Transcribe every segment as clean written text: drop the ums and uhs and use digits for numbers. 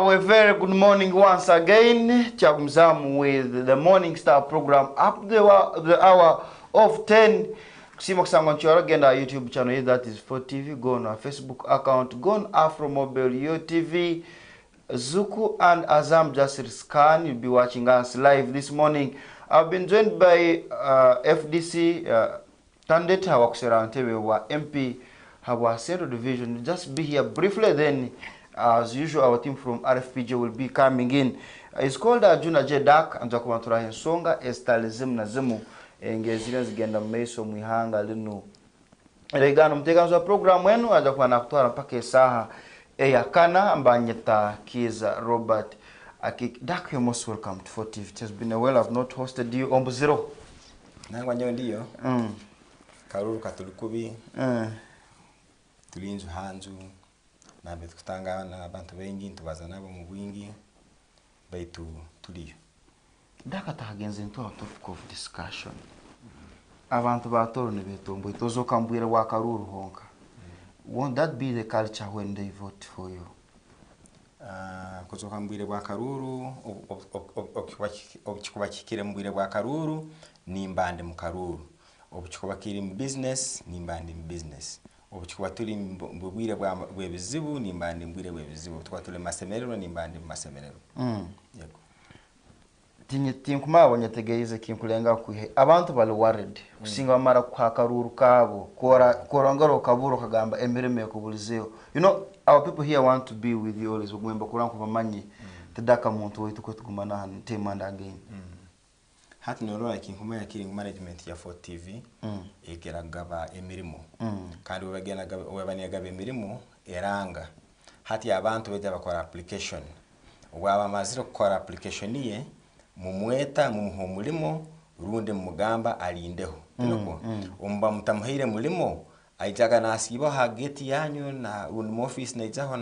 A very good morning once again. Chagumzam with the Morning Star program up the hour of 10. Kusima kusanga nchora genda YouTube channel that is for TV. Go on our Facebook account. Go on Afro Mobile TV. Zuku and Azam Jasir Scan. You'll be watching us live this morning. I've been joined by FDC candidate Hawakusera Ntebe wa MP Hawa Central Division. Just be here briefly, then as usual our team from RFPJ will be coming in. It's called Juna J Dak and Jakumatura Hensonga Estalizim Nazimu engezile zigenda mmeso mwihanga linu. Regano mteganzo program wenu ajakuwa nakutuwa mpaka esaha yakana ambanyeta Kiza Robert Akik. Dak, you're most welcome to 4TV. It has been a while I've not hosted you on Zero. Nangwa nyo ndiyo. Karuru katulikubi. Tulinzu hanzu. Na betu kutanga na bantu bengi ntubaza nabo mu bwingi baitu tuliyo. Daka tagenze into a topic of discussion. Abantu batoro ne betombo itozo kambwira wa Karuru honka. Won't that be the culture when they vote for you? Kuzoka mbwire bwa Karuru obukikuba kikire mbwire bwa Karuru nimbande mu Karuru. Obukikuba kiri mu business nimbande mu business. Obukikuba tuli mbwire bwa bizibu nimbande mbwire bwa bizibu. Tukwa tuli masemerero nimbande mu masemerero. Yego. Tinkuma abanyategeize kinkulenga kuhe abantu bali worried kusinga mara kwa Karuru kabo korangaro kaburo kagamba emireme kubulizeyo. You know, our people here want to be with you always. Ugwemba kuranku bamanyi tedaka muntu wetu kwetugumana temanda again. Hati norora kinkuma yakiri management ya 4TV egera gaba emirimo kandi webani gaba emirimo eranga hati abantu beja bakora application waba maziro kora application ye mumweta mumuhumulimo runde mugamba alindeho tinoko umba mutamuhire mulimo aijaga nasiba ha gate yanyu na mu office na ijaho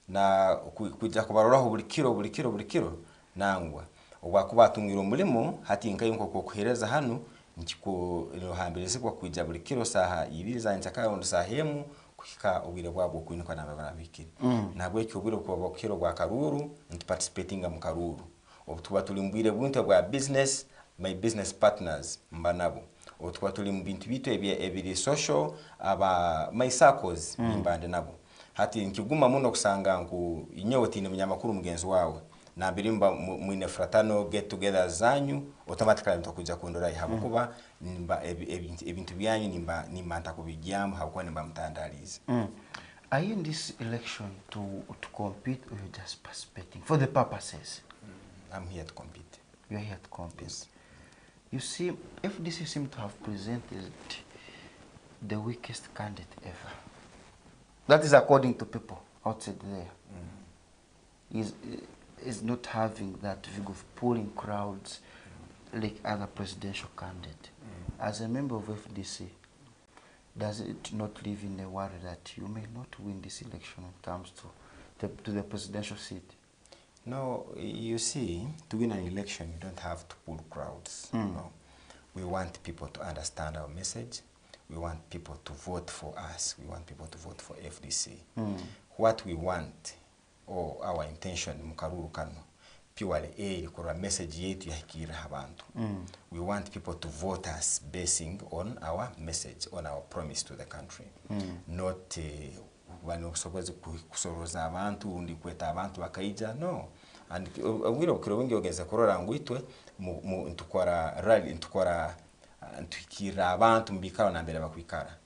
na kuja kubaroraho buri kiro nangwa wakubatumwira umulimo hati nkayo nko kuhereza hano nkiko hambireze kwa kuja buri kiro saha ibiri zanca kayo sahemu kukika ubwire bwabo kwinuka nabarabikira nabwo cyo ubwire kwa kiro bwa Karuru ndi participating mu Karuru obutuba tuli mbwire buntu bwa business my business partners mbanabo otuba tuli mbintu bitu ebiri social aba my circles mbande nabo hati nkiguma muno kusanga nku inyoti ni munyamakuru mugenzi wawe na birimba mwine fratano get together zanyu automatically mtakuja kuondora habukuba nimba ebintu byanyu nimba ntakubijyamu hakuba nimba mtandaliza. Are you in this election to compete or you just participating for the purposes? I'm here to compete. You are here to compete. Yes. You see, FDC seem to have presented the weakest candidate ever. That is according to people outside there. Is not having that vigor of pulling crowds like other presidential candidate. As a member of FDC, does it not live in a worry that you may not win this election when it comes to the presidential seat? No, you see, to win an election, you don't have to pull crowds. No. We want people to understand our message. We want people to vote for us. We want people to vote for FDC. What we want, or our intention mukaruru kano purely a message yetu yahikira abantu. We want people to vote us basing on our message, on our promise to the country. Not wano kusoboza kusoroza abantu undi kweta abantu bakaija, no. And ubwira ukiro wingi ogeza korora ngwitwe ntukora rally ntukora ntukira abantu mbikaro na mbere bakwikara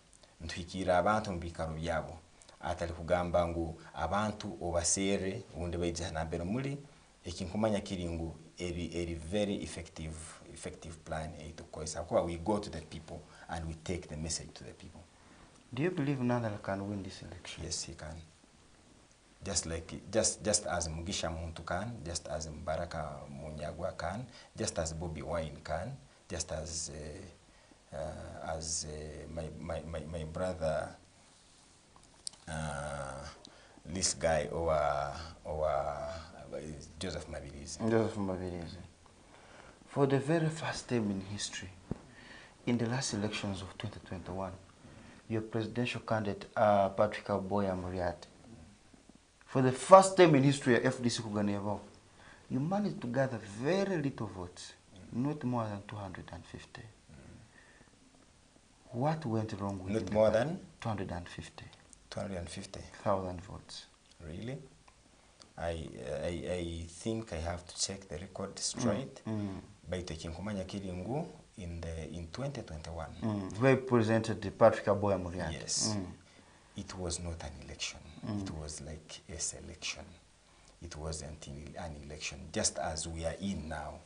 ntukira abantu mbikaro byabo atali kugamba ngo abantu obasere unde bayija na mbere muri ekinkumanya kiringu eri very effective plan to cause how we go to the people and we take the message to the people. Do you believe Nandala can win this election? Yes, he can. Just as Mugisha Muntu can, just as Mbaraka Munyagwa can, just as Bobby Wine can, just as my brother this guy or Joseph Mabirizi. Joseph Mabirizi. For the very first time in history, in the last elections of 2021, your presidential candidate, Patrick Aboya Muriat, For the first time in history of FDC Kuganeva, you managed to gather very little votes, not more than 250. What went wrong with Not more than 250? 250,000 votes. Really? I think I have to check the record straight by taking Kumanya Kiringu in 2021. Where presented the Patrick Boy Muriat. Yes. It was not an election. It was like a selection. It wasn't an election, just as we are in now.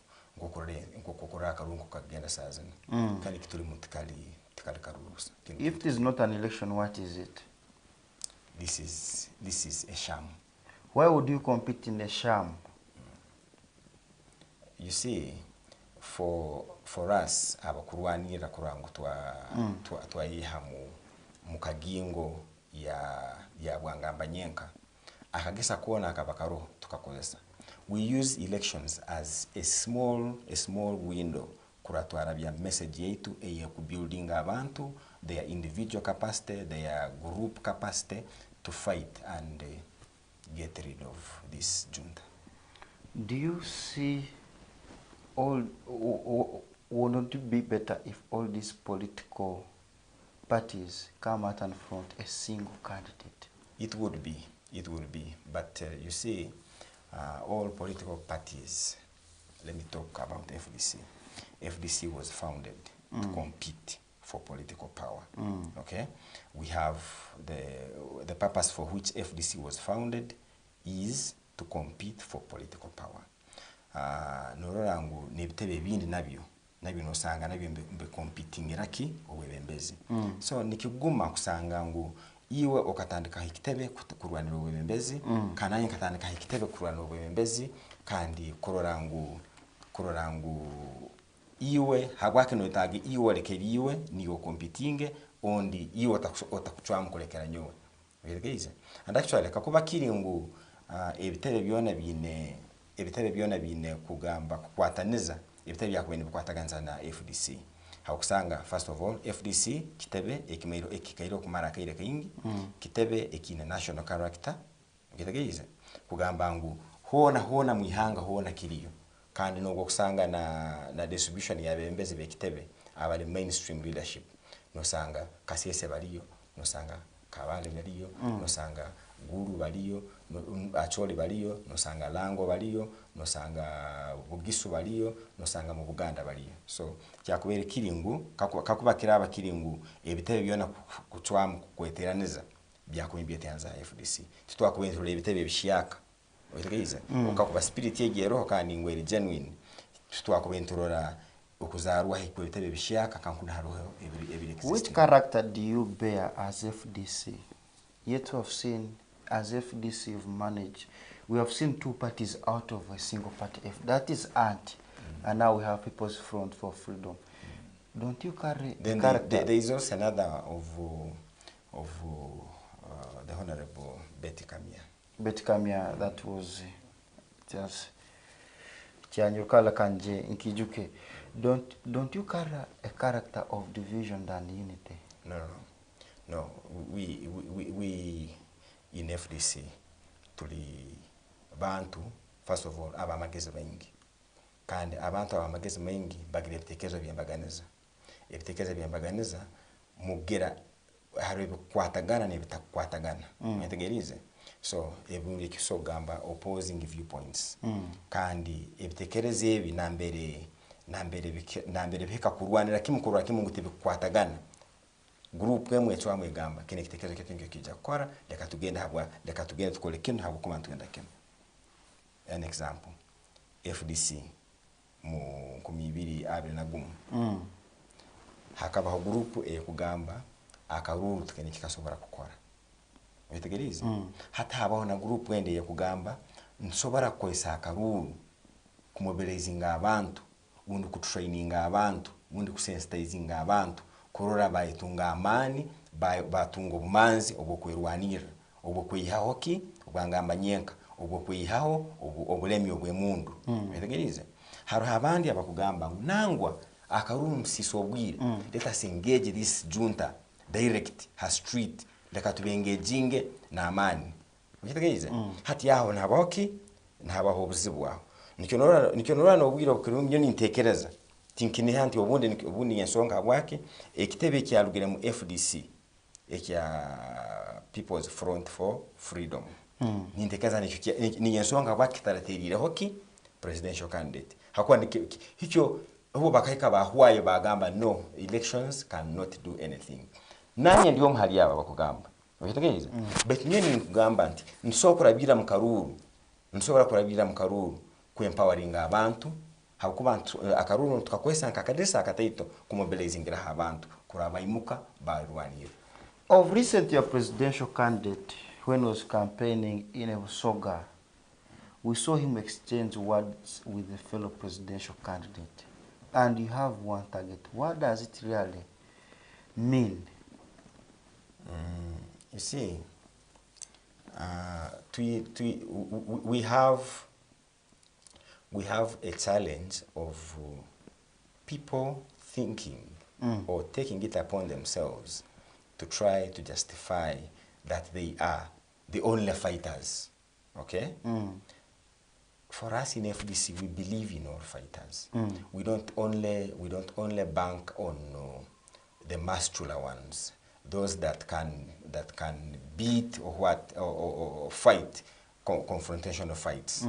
If it is not an election, what is it? This is a sham. Why would you compete in a sham? You see, for us, abakurwanira kurango twayiha mu kagingo ya bwangamba nyenka akagesa kuona akabakaro tukakozesa. We use elections as a small window kuratwara bya message yetu eye ku building abantu, their individual capacity, their group capacity to fight and get rid of this junta. Do you see wouldn't it be better if all these political parties come out and front a single candidate? It would be, but you see, all political parties, let me talk about FDC. FDC was founded to compete for political power. Okay, we have the purpose for which FDC was founded is to compete for political power. Nororangu nebitebe bindi nabyo nosanga nabyo mbe competing iraki obwebembezi. So nikiguma kusanga ngu iwe okatandika hikitebe kurwanira obwebembezi kananye katandika hikitebe kurwanira obwebembezi kandi kororangu iwe hagwake no tagi iwe lekeriwe niyo competing ondi iwe otakuchwa kulekera nyowe. Birigeze. And actually kakuba kiringu ebitebe byona bine kugamba kukwataniza ibitebe byakubene bikwataganza na FDC. Hakusanga first of all FDC kitebe ekimeiro ekikairo kumara kaire kayingi kitebe ekine national character gitageize kugamba ngu hona mwihanga hona kiriyo kandi no kusanga na distribution ya bembezi bekitebe abali mainstream leadership nosanga Kasese baliyo nosanga Kabale baliyo nosanga Guru baliyo Acholi baliyo nosanga Lango baliyo nosanga Bugisu baliyo nosanga mu Buganda baliyo. So kyakubere kiringu kakuba kiraba kiringu ebitebe byona kuchwamu kweteraniza byakumbyetanza FDC tutwakubentura ebitebe bishiyaka otegeza okakuba spirit yegero kandi ngwere genuine tutwakubenturora okuzarwa hiko ebitebe bishiyaka kankuna haroho ebiri. Which character do you bear as FDC? Yet we have seen as FDC you've managed. We have seen two parties out of a single party. That is ANT, and now we have People's Front for Freedom. Don't you carry then character? There is also another of the Honorable Betty Kamia. Betty Kamia, that was just Chianyukala Kanje Nkijuke. Don't you carry a character of division than unity? No. We in FDC tuli bantu first of all abamagezi maingi kandi abantu abamagezi maingi bagire ibitekerezo byembaganiza. Ibitekerezo byembaganiza mugera hari kwatagana n'ibitakwatagana. Mwetegerize. So eburi kisogamba opposing viewpoints. Kandi ibitekerezo ebi nambere bika kurwanira kimukuru akimunguti bikwatagana. Group emwe twamwe gamba kene kitekerezo ketinge kijja kwara leka tugenda tukole kintu habo kuma tugenda kene. An example FDC mu 2021 hakaba group kugamba akaruru tukene kikasobora gukora. Witegereze hata habaho na group wende kugamba nsobora kwesa akaruru kumobilizinga abantu undi kutraininga abantu undi kusensitizinga abantu kurora bayitunga amani batunga obumanzi obukwerwanira obukwihaho ki obwangamba nyenka obukwihaho obulemi obwemundu. Witegereze haro abandi abakugamba nangwa akaruru sisobwire let us engage this junta direct her street leka tubengejinge na amani. ukitegeeza hati yaho ntabahoki ntabaho obuzibwaho nikyo nora no bwira okuru nyo nintekereza tinkini hanti obundi yensonga bwake ekitebe kyalugire mu FDC ekya People's Front for Freedom nintekereza ni yensonga bwake taraterire hoki presidential candidate hakuwa hicho hubo bakaika bahwaye bagamba no elections cannot do anything nanye ndiyo mhali yaba bakugamba ukitegeeza but nyo nikugamba nti nsokora bira kurabira mu karuru ku empowering abantu hakuba akaruru tukakwesa nkakadesa akataito kumobilizingira abantu kurabayimuka barwanira. Of recent, your presidential candidate, when he was campaigning in Busoga, we saw him exchange words with the fellow presidential candidate. And you have one target. What does it really mean? You see, we have a challenge of people thinking or taking it upon themselves to try to justify that they are the only fighters. Okay? For us in FDC, we believe in all fighters. We don't only bank on the muscular ones, those that can beat or fight confrontational fights.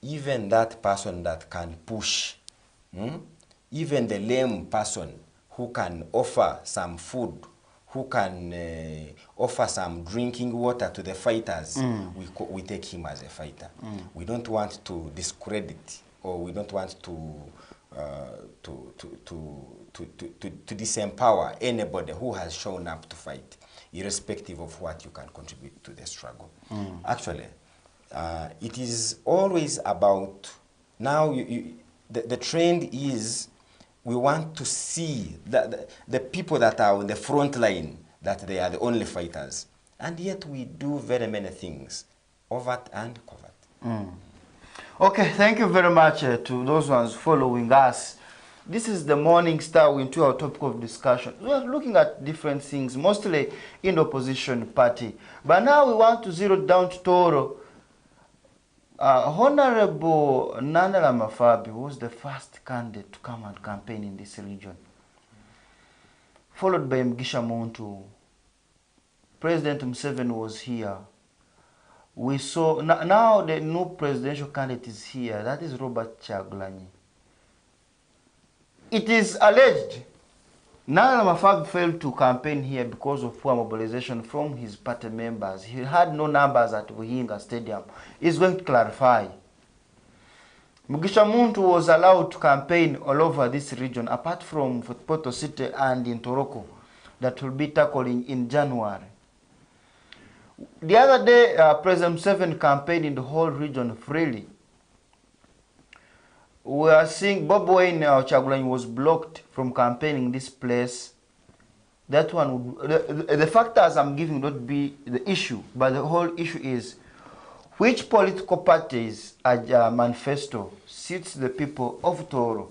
Even that person that can push, even the lame person who can offer some food, who can offer some drinking water to the fighters, we take him as a fighter. We don't want to discredit, or we don't want to disempower anybody who has shown up to fight, irrespective of what you can contribute to the struggle. Actually, it is always about, now the trend is, we want to see the people that are on the front line, that they are the only fighters. And yet we do very many things, overt and covert. Okay, thank you very much to those ones following us. This is the Morning Star into our topic of discussion. We are looking at different things, mostly in the opposition party. But now we want to zero down to Toro. Honorable Nandala Mafabi was the first candidate to come and campaign in this region, followed by Mugisha Muntu. President Museveni was here. We saw, now the new presidential candidate is here, that is Robert Kyagulanyi. It is alleged Nandala Mafabi failed to campaign here because of poor mobilization from his party members. He had no numbers at Buhinga Stadium. He's going to clarify. Mugisha Muntu was allowed to campaign all over this region, apart from Poto City and in Topical, that will be tackling in January. The other day, President Museveni campaigned in the whole region freely. We are seeing Bob Wine Kyagulanyi was blocked from campaigning this place. That one, the factors I'm giving would not be the issue, but the whole issue is which political parties manifesto suits the people of Toro.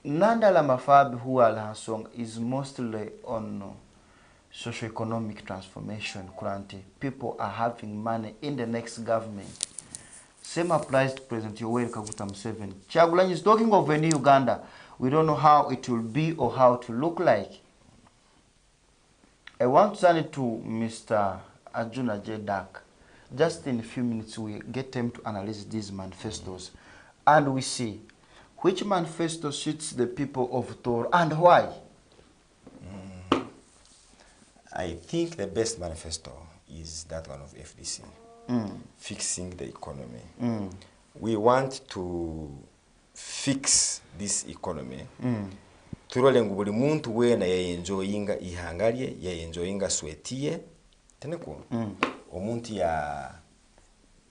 Nandala Mafabi Huala is mostly on socio-economic transformation currently. People are having money in the next government. Same applies to President Yoweri Kaguta Museveni. Kyagulanyi is talking of a new Uganda. We don't know how it will be or how to look like. I want to send it to Mr. Arjuna J. Dak. Just in a few minutes, we get him to analyze these manifestos. And we see which manifesto suits the people of Toro and why. I think the best manifesto is that one of FDC. Fixing the economy. We want to fix this economy. Turole ngu buli muntu wena yayenjoyinga ihangalye, yayenjoyinga swetie. Teneko. Omuntu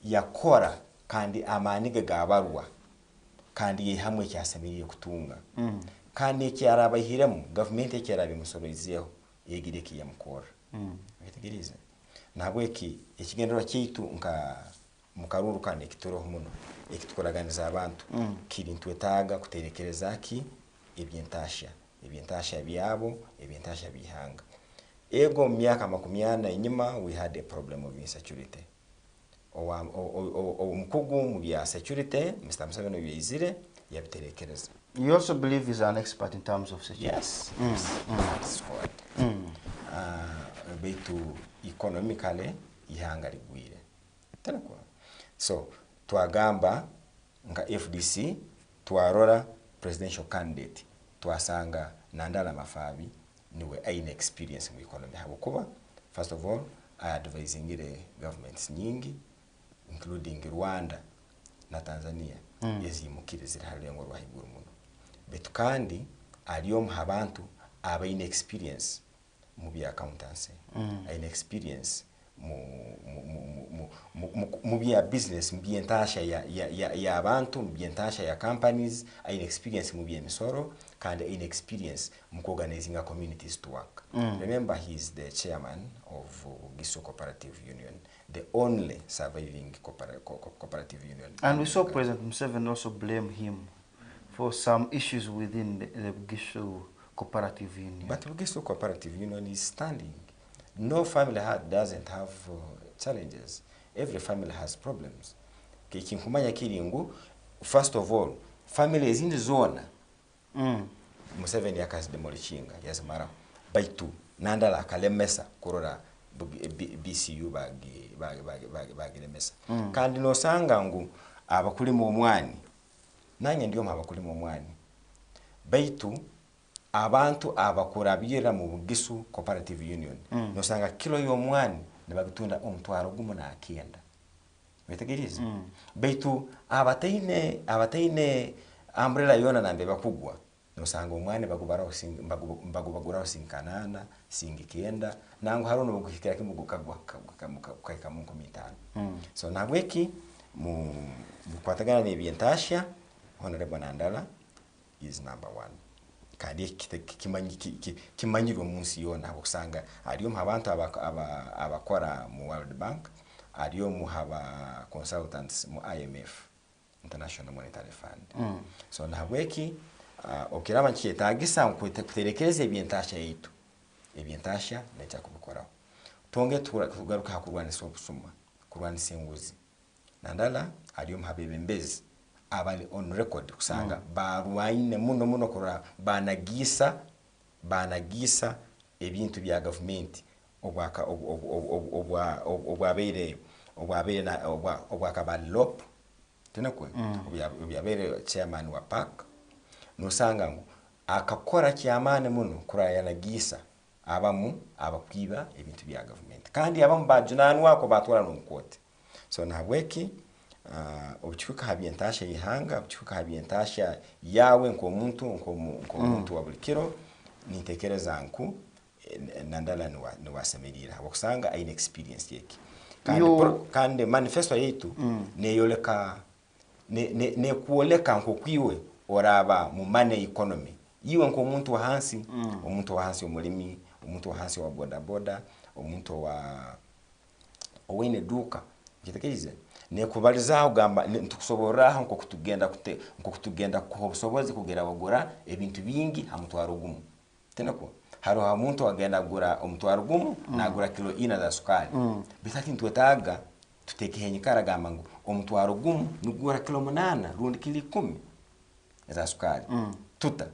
yakora kandi amanige gabarwa. Kandi yehamwe kyasamiriye kutunga. Kandi ekyarabahiremu government ekyarabi musoroizeho yegireki yamukora. Bitegirize. Nabweki ekigendera kitu nka mukaruru kandi ekitoro muno ekitukoraganiza abantu kiri ntwetaga kuterekereza ki ebyentasha byabo ebyentasha bihanga ego myaka makumyana inyuma we had a problem of insecurity. Omukugu mu bya security Mr. Museveni byizire yabiterekereza. You also believe he's an expert in terms of security? Yes. That's correct. Beitu economically ihanga ligwire. Tenako. So twagamba nga FDC twarora presidential candidate twasanga Nandala Mafabi niwe aine experience mu economy habukuba. First of all, I advising the governments nyingi including Rwanda na Tanzania ezimukire ziri halengo rwahiguru muno. Betu kandi aliyo muhabantu abaine experience mu bya accountancy, aine experience mu bya business, mu byentasha ya abantu, mu byentasha ya companies, aine experience mu bya misoro kandi aine experience mu organizing a communities to work. Remember, he is the chairman of Giso Cooperative Union, the only surviving cooperative union. And we saw President Museveni also blame him for some issues within the Giso Cooperative Union. But Giso Cooperative Union is standing. No family doesn't have challenges. Every family has problems. Kinkumanya kiringu, first of all, families in the zone. Museveni yakas demolishinga yazimara baitu Nandala kalemesa kurora BCU bagi lemesa. Kandi no sanga ngu abakuli mu mwani. Nanye ndiyo abakuli mu mwani. Baitu abantu abakurabira mu Gisu Cooperative Union. No sanga kilo yo mwani nebagitunda omutwaro gumu na akenda. Wetegerize. Baitu abataine umbrella yona nambe bakugwa. No sanga omwani bagubagura sinkanana singikenda nangu harono bugukira kimugukagwa kaika munko mitano. So nabweki mu kwatagana ne byentasha Honorable Nandala is number 1. Kandi kimanyirwa munsi yona okusanga aliyo abantu abakora mu World Bank, aliyo mu haba consultants mu IMF, International Monetary Fund. So nabweki okiraba nkyetagisa kuterekereza ebyentasha yitu. Ebyentasha necha kubikora. Tonge tugaruka hakurwanisa obusuma, kurwanisa enguzi. Nandala aliyo muhabebembezi abali on record kusanga barwaine muno kora banagisa ebintu bya government obwakabalop tenakwe obyabere chairman wa park no sanga akakora kyamane muno kura yanagisa abamu abakwiba ebintu bya government kandi abamu bajunanu wako batwara no mkote. So nabweki obuchuka habyentasha ihanga obuchuka habyentasha yawe nko muntu wa bulikiro nitekereza nku Nandala ni wasemerira okusanga aine experience yake kandi manifesto yetu neyoleka ne kuoleka nko kwiwe oraba mu money economy iwe nko muntu wa hansi omulimi omuntu wa hansi wa boda omuntu wa owine duka kitekeize ne kubalizaho gamba ntukusoboraho nko kutugenda ko busobozi kugera bagura ebintu bingi hamutwaro gumu tenako haro ha muntu agenda gura omutwaro gumu nagura kilo ina za sukari bitati ntwetaga tutekehenye karagamba ngo omutwaro gumu nugura kilo 8 rundi kilo 10 za sukari tuta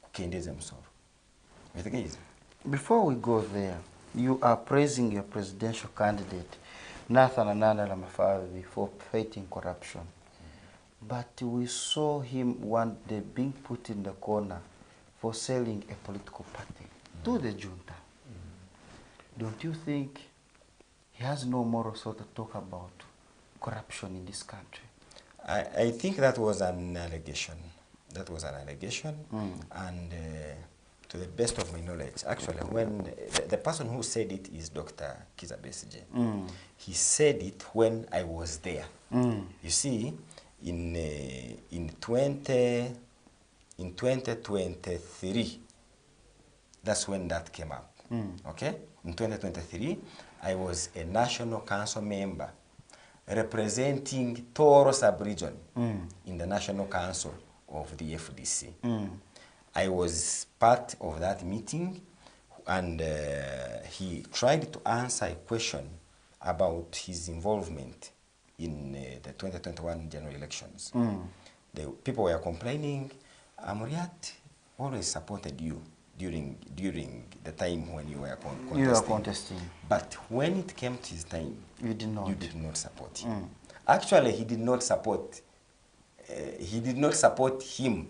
kukendeze musoro bitegeze. Before we go there, you are praising your presidential candidate Nathan Nandala Mafabi for fighting corruption. But we saw him one day being put in the corner for selling a political party to the junta. Don't you think he has no moral sort to talk about corruption in this country? I think that was an allegation. And to the best of my knowledge, actually, when the person who said it is Dr. Kiza Besigye. He said it when I was there. You see, in 2023, that's when that came up. Okay, in 2023, I was a national council member representing Toro sub-region in the national council of the FDC. I was part of that meeting he tried to answer a question about his involvement in the 2021 general elections. The people were complaining, Amuriat always supported you during the time when you were contesting. You were contesting. But when it came to his time, you did not. You did not support him. Actually, he did not support. He did not support him,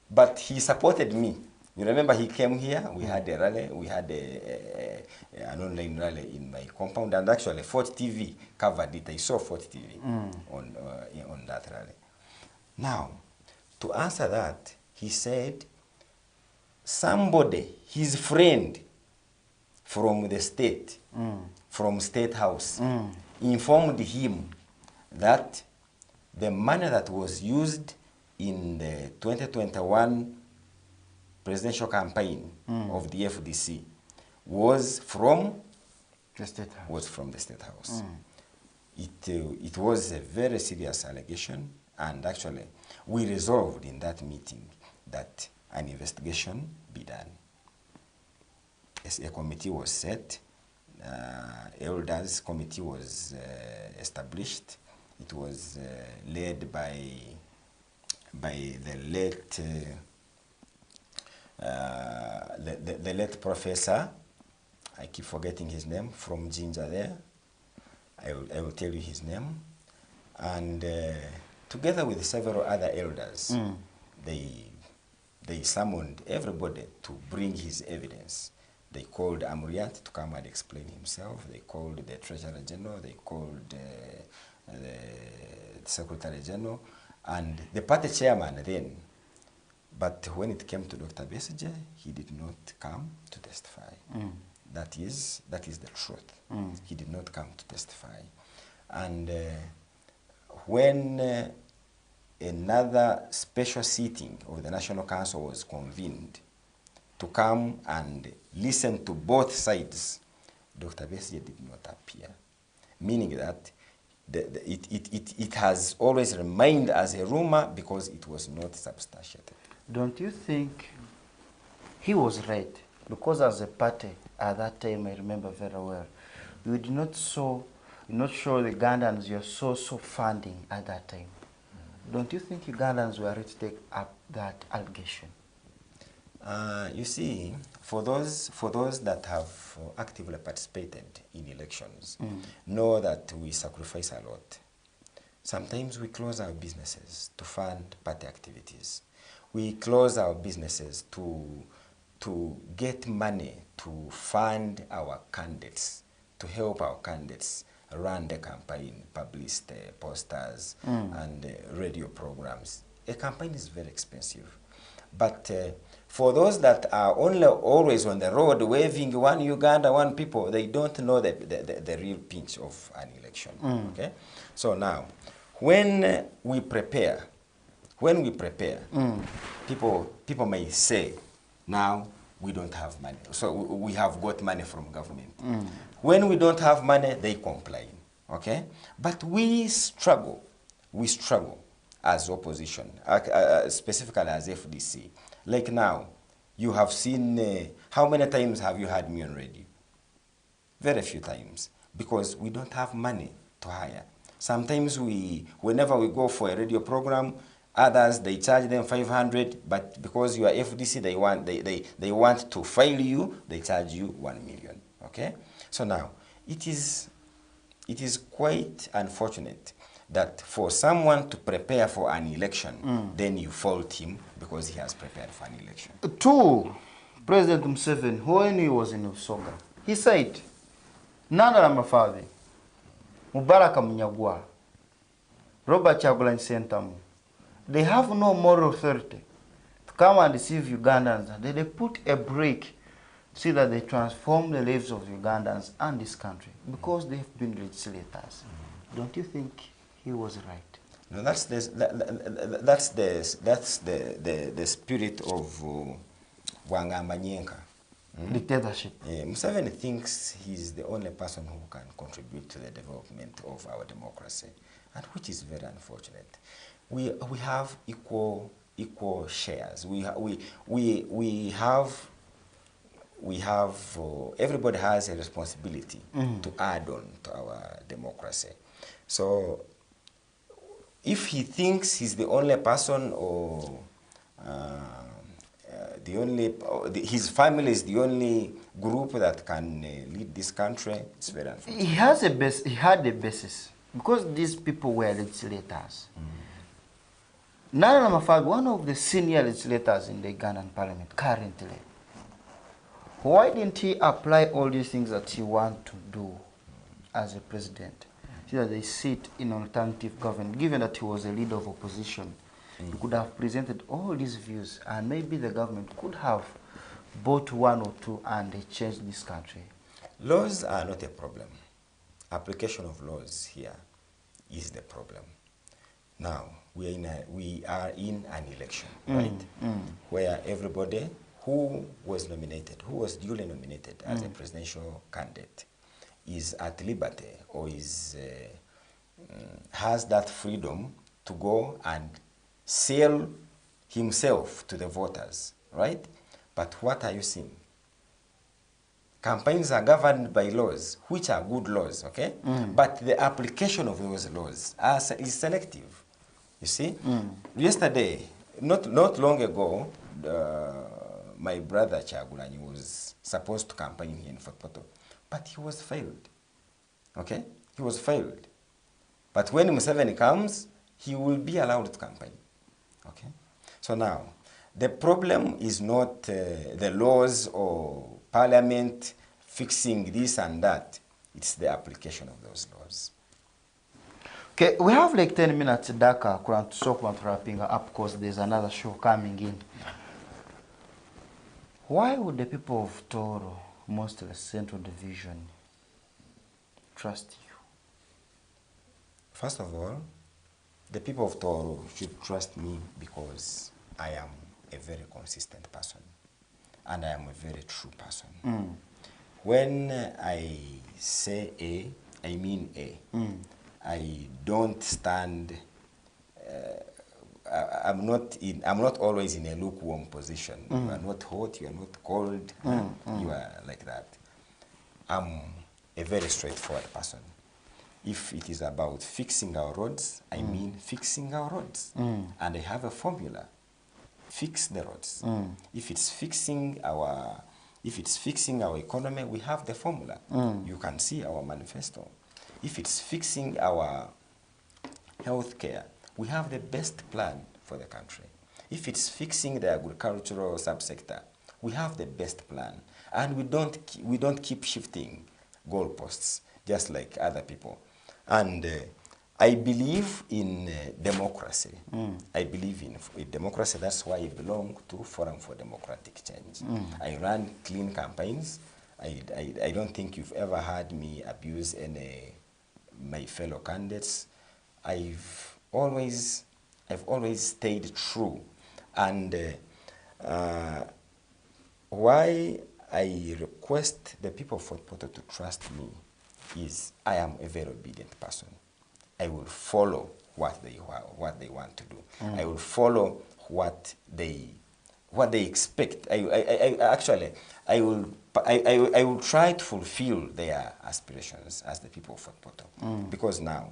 but he supported me. You remember he came here, we had a rally, we had an online rally in my compound, and actually Fort TV covered it. I saw Fort TV on that rally. Now, to answer that, he said somebody, his friend from the state, from State House, informed him that the money that was used in the 2021 presidential campaign of the FDC was from the State House. Was from the State House. It was a very serious allegation, and actually we resolved in that meeting that an investigation be done. As a committee was set, elders committee was established. It was led by the late the late professor, I keep forgetting his name, from Jinja there. I will tell you his name. And together with several other elders, they summoned everybody to bring his evidence. They called Amuriat to come and explain himself. They called the Treasurer General. They called the Secretary General and the party chairman then. But when it came to Dr. Besige, he did not come to testify. That is the truth. He did not come to testify. And when another special sitting of the National Council was convened to come and listen to both sides, Dr. Besige did not appear, meaning that it has always remained as a rumor because it was not substantiated. Don't you think he was right? Because as a party at that time, I remember very well, you did not show the Ugandans your so funding at that time. Don't you think Ugandans were ready to take up that allegation? You see, for those that have actively participated in elections, know that we sacrifice a lot. Sometimes we close our businesses to fund party activities. We close our businesses to get money to fund our candidates, to help our candidates run the campaign, publish the posters and radio programs. A campaign is very expensive. But for those that are always on the road waving one Uganda, one people, they don't know the real pinch of an election. Okay? So now, when we prepare, people may say, now we don't have money. So we have got money from government. When we don't have money, they complain. Okay? But we struggle as opposition, specifically as FDC. Like now, you have seen, how many times have you had me on radio? Very few times, because we don't have money to hire. Sometimes whenever we go for a radio program, others, they charge them 500, but because you are FDC, they want to file you, they charge you 1 million, okay? So now, it is quite unfortunate that for someone to prepare for an election, then you fault him because he has prepared for an election. Two, President Museveni, when he was in Usoga, he said, Nana Mafavi, Mubaraka Munyagwa, Robert Chagulanyi Sentamu, they have no moral authority to come and deceive Ugandans. They put a break so that they transform the lives of Ugandans and this country because they've been legislators. Don't you think he was right? No, that's the spirit of Wangambanyenka. Dictatorship. Museveni thinks he's the only person who can contribute to the development of our democracy, and which is very unfortunate. We have equal shares. We we have, everybody has a responsibility to add on to our democracy. So if he thinks he's the only person, or his family is the only group that can lead this country, it's very unfortunate. He had a basis, because these people were legislators. Nana Mafag, one of the senior legislators in the Ghanaian parliament currently, why didn't he apply all these things that he wants to do as a president? So that they sit in an alternative government, given that he was a leader of opposition. He could have presented all these views, and maybe the government could have bought one or two and they changed this country. Laws are not a problem. Application of laws here is the problem. Now, we are in an election, right? Where everybody who was nominated, who was duly nominated as a presidential candidate, is at liberty, or is has that freedom to go and sell himself to the voters, right? But what are you seeing? Campaigns are governed by laws, which are good laws, okay? But the application of those laws is selective, you see? Yesterday, not long ago, my brother Chagulanyi was supposed to campaign here in Fort Portal, but he was failed, okay? He was failed. But when Museveni comes, he will be allowed to campaign, okay? So now, the problem is not the laws or parliament fixing this and that. It's the application of those laws. Okay, we have like 10 minutes, Daka, so wrapping up because there's another show coming in. Why would the people of Toro, mostly Central Division, trust you? First of all, the people of Toro should trust me because I am a very consistent person and I am a very true person. When I say A, I mean A. I don't stand. I'm not always in a lukewarm position. You are not hot. You are not cold. You are like that. I'm a very straightforward person. If it is about fixing our roads, I mean fixing our roads, and I have a formula. Fix the roads. If it's fixing our economy, we have the formula. You can see our manifesto. If it's fixing our healthcare, we have the best plan for the country. If it's fixing the agricultural subsector, we have the best plan, and we don't keep shifting goalposts just like other people. And I believe in democracy. I believe in democracy. That's why I belong to Forum for Democratic Change. I run clean campaigns. I don't think you've ever heard me abuse my fellow candidates. I've always stayed true. And why I request the people of Fort Portal to trust me is I am a very obedient person. I will follow what they want to do. I will follow what they expect. I will try to fulfill their aspirations as the people of Fort Portal. Because now,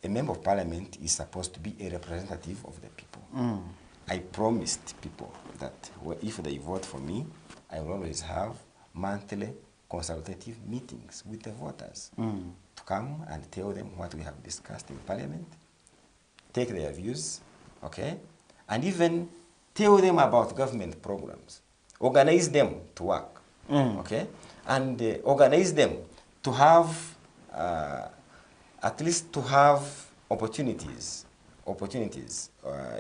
a member of parliament is supposed to be a representative of the people. I promised people that if they vote for me, I will always have monthly consultative meetings with the voters to come and tell them what we have discussed in parliament, take their views, okay, and even tell them about government programs, organize them to work, okay, and organize them to have, at least to have opportunities.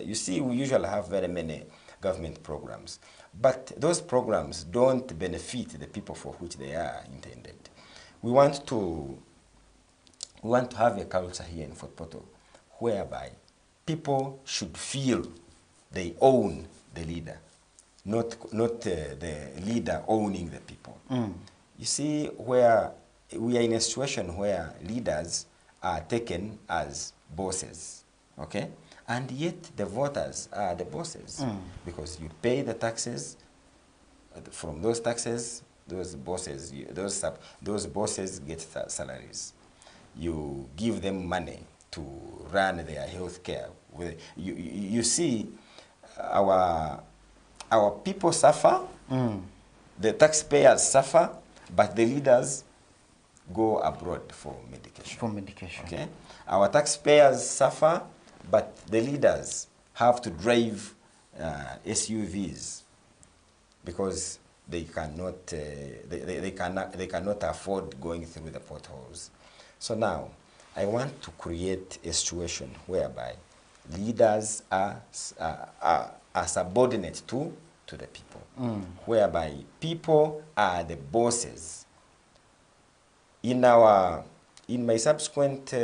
You see, we usually have very many government programs, but those programs don't benefit the people for which they are intended. We want to have a culture here in Fort Portal whereby people should feel they own the leader, not the leader owning the people. You see, where we are in a situation where leaders are taken as bosses, okay? And yet the voters are the bosses because you pay the taxes, from those taxes, those bosses, those bosses get salaries. You give them money to run their health care. You see, our people suffer, the taxpayers suffer, but the leaders go abroad for medication. For medication. Okay? Our taxpayers suffer, but the leaders have to drive SUVs because they cannot, they cannot afford going through the potholes. So now, I want to create a situation whereby leaders are subordinate to the people, whereby people are the bosses. In my subsequent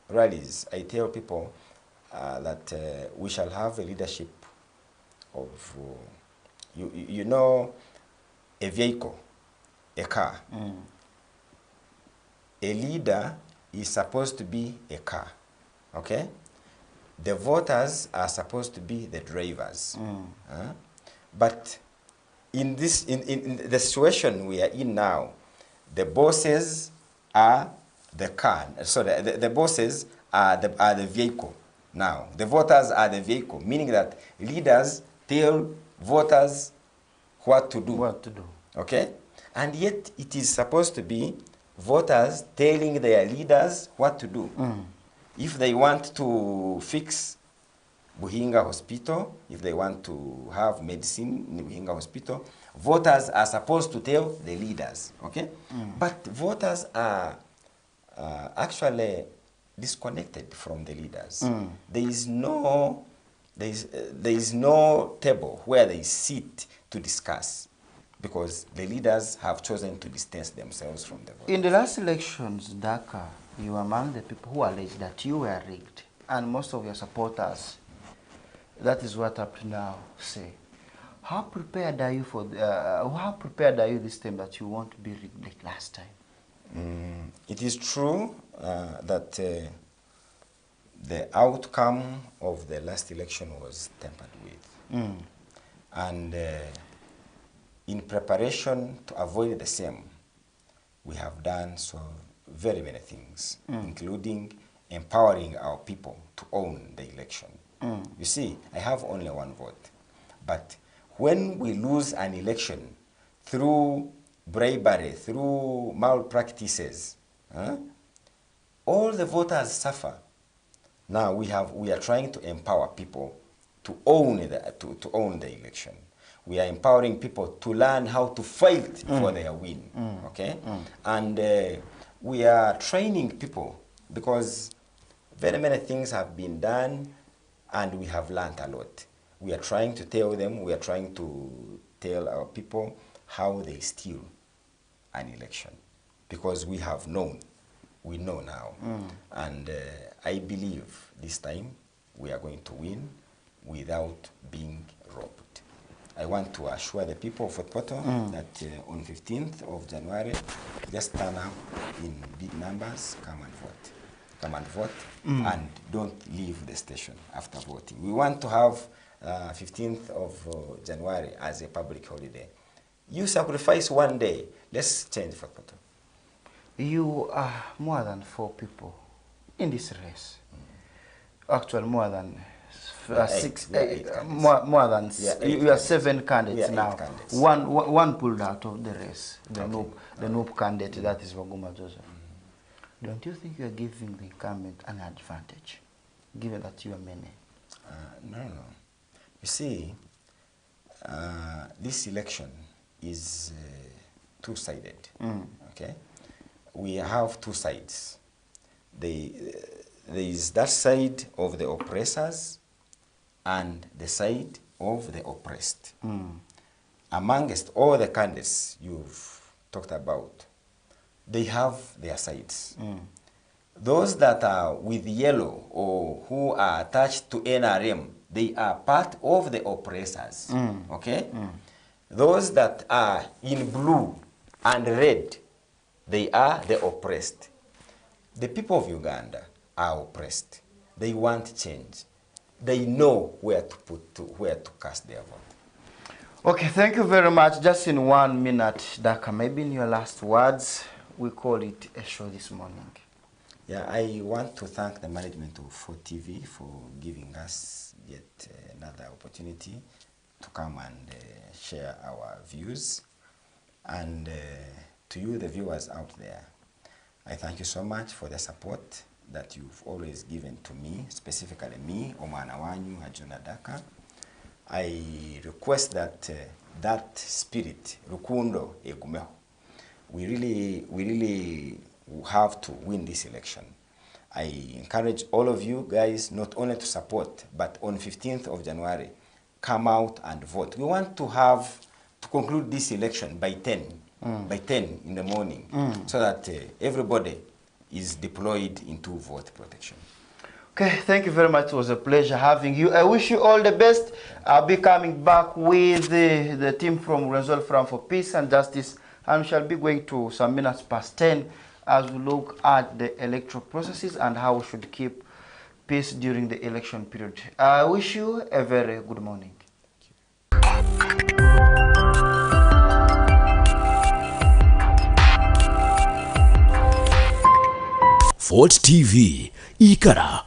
rallies, I tell people that we shall have a leadership of, you know, a vehicle, a car. A leader is supposed to be a car, okay? The voters are supposed to be the drivers. But in the situation we are in now, the bosses are the car. So the bosses are the vehicle now. The voters are the vehicle, meaning that leaders tell voters what to do. What to do. Okay? And yet it is supposed to be voters telling their leaders what to do. If they want to fix Buhinga Hospital, if they want to have medicine in Buhinga Hospital, voters are supposed to tell the leaders, okay? But voters are actually disconnected from the leaders. There is no table where they sit to discuss because the leaders have chosen to distance themselves from the voters. In the last elections, Dhaka, you were among the people who alleged that you were rigged, and most of your supporters, that is what up to now, say. How prepared are you for? How prepared are you this time that you want to be rigged like last time? It is true that the outcome of the last election was tampered with, and in preparation to avoid the same, we have done so very many things, including empowering our people to own the election. You see, I have only one vote. But when we lose an election through bribery, through malpractices, all the voters suffer. Now we are trying to empower people to own the election. We are empowering people to learn how to fight for their win. Okay? And we are training people because very many things have been done and we have learned a lot. We are trying to tell them, we are trying to tell our people how they steal an election because we have known, we know now. And I believe this time we are going to win without being robbed. I want to assure the people of Fort Portal that on 15th of January, just turn up in big numbers, come and vote. Come and vote and don't leave the station after voting. We want to have 15th of January as a public holiday. You sacrifice one day, let's change Fort Portal. You are more than 4 people in this race. Actually, more than more than you are 7 candidates now. Candidates. One pulled out of the race, the noob candidate, that is Waguma Joseph. Don't you think you are giving the incumbent an advantage, given that you are many? No. You see, this election is two-sided. Okay, we have 2 sides. There is that side of the oppressors and the side of the oppressed. Amongst all the candidates you've talked about, they have their sides. Those that are with yellow or who are attached to NRM, they are part of the oppressors. Okay? Those that are in blue and red, they are the oppressed. The people of Uganda are oppressed. They want change. They know where to cast their vote. Okay, thank you very much. Just in 1 minute, Daka, maybe in your last words, we call it a show this morning. Yeah, I want to thank the management of 4TV for giving us yet another opportunity to come and share our views. And to you, the viewers out there, I thank you so much for the support that you've always given to me, specifically me, Omwana Wanyu, Ajuna Daka. I request that that spirit, Rukundo Egumeho, we really have to win this election. I encourage all of you guys not only to support, but on 15th of January, come out and vote. We want to conclude this election by 10 in the morning, so that everybody is deployed into vote protection. Okay, thank you very much. It was a pleasure having you. I wish you all the best. I'll be coming back with the team from Resolve Front for Peace and Justice, and we shall be going to some minutes past 10 as we look at the electoral processes and how we should keep peace during the election period. I wish you a very good morning. Fort TV, Ikara,